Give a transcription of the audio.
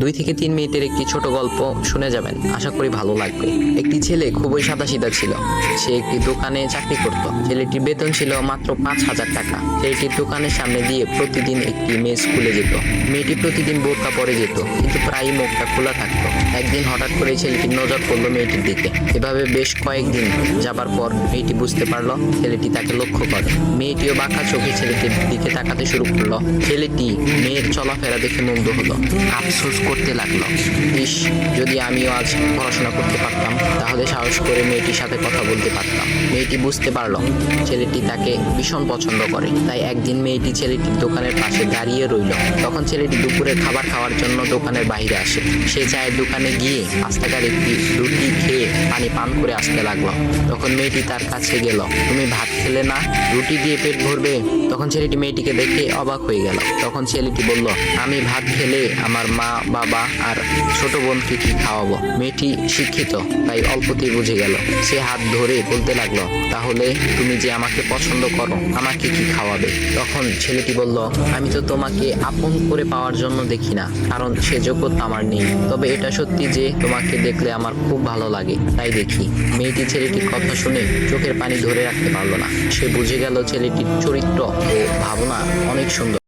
2 থেকে 3 মিনিটের একটি ছোট গল্প শুনে যাবেন, আশা করি ভালো লাগবে। একটি ছেলে খুবই সাদাসিধা ছিল। সে একটি দোকানে চাকরি করত। ছেলেটির বেতন ছিল মাত্র 5,000 টাকা। ছেলেটির দোকানের সামনে দিয়ে প্রতিদিন একটি মেয়ে স্কুলে যেত। মেয়েটি প্রতিদিন বোরকা পরে যেত, কিন্তু প্রায়ই মুখটা খোলা থাকতো। একদিন হঠাৎ করে ছেলেটির নজর পড়লো মেয়েটির দিকে। এভাবে বেশ কয়েকদিন যাবার পর মেয়েটি বুঝতে পারলো ছেলেটি তাকে লক্ষ্য করে। মেয়েটিও বাঁকা চোখে ছেলেটির দিকে তাকাতে শুরু করলো। ছেলেটি মেয়ের চলাফেরা দেখে মুগ্ধ হলো। আফসোস করতে লাগলো, ইস, যদি আমিও আজ পড়াশোনা করতে পারতাম, তাহলে সাহস করে মেয়েটির সাথে কথা বলতে পারতাম। মেয়েটি বুঝতে পারলো ছেলেটি তাকে ভীষণ পছন্দ করে। তাই একদিন মেয়েটি ছেলেটির দোকানের পাশে দাঁড়িয়ে রইল। তখন ছেলেটি দুপুরের খাবার খাওয়ার জন্য দোকানের বাইরে আসে। সে চায়ের দোকানে গিয়ে আস্তাকার একটি রুটি খেয়ে পানি পান করে আসতে লাগলো। তখন মেয়েটি তার কাছে গেল। তুমি ভাত খেলে না, রুটি দিয়ে পেট ভরবে? তখন ছেলেটি মেয়েটিকে দেখে অবাক হয়ে গেল। তখন ছেলেটি বলল, আমি ভাত খেলে আমার মা, বাবা আর ছোট বোনকে কি খাওয়াবো? মেয়েটি শিক্ষিত, তাই অল্পতেই বুঝে গেল। সে হাত ধরে বলতে লাগলো, তাহলে তুমি যে আমাকে পছন্দ করো, আমাকে কি খাওয়াবে? তখন ছেলেটি বলল, আমি তো তোমাকে আপন করে পাওয়ার জন্য দেখি না, কারণ সে যোগ্যতা আমার নেই। তবে এটা সত্যি যে তোমাকে দেখলে আমার খুব ভালো লাগে, তাই দেখি। মেয়েটি ছেলেটির কথা শুনে চোখের পানি ধরে রাখতে পারলো না। সে বুঝে গেল ছেলেটির চরিত্র ও ভাবনা অনেক সুন্দর।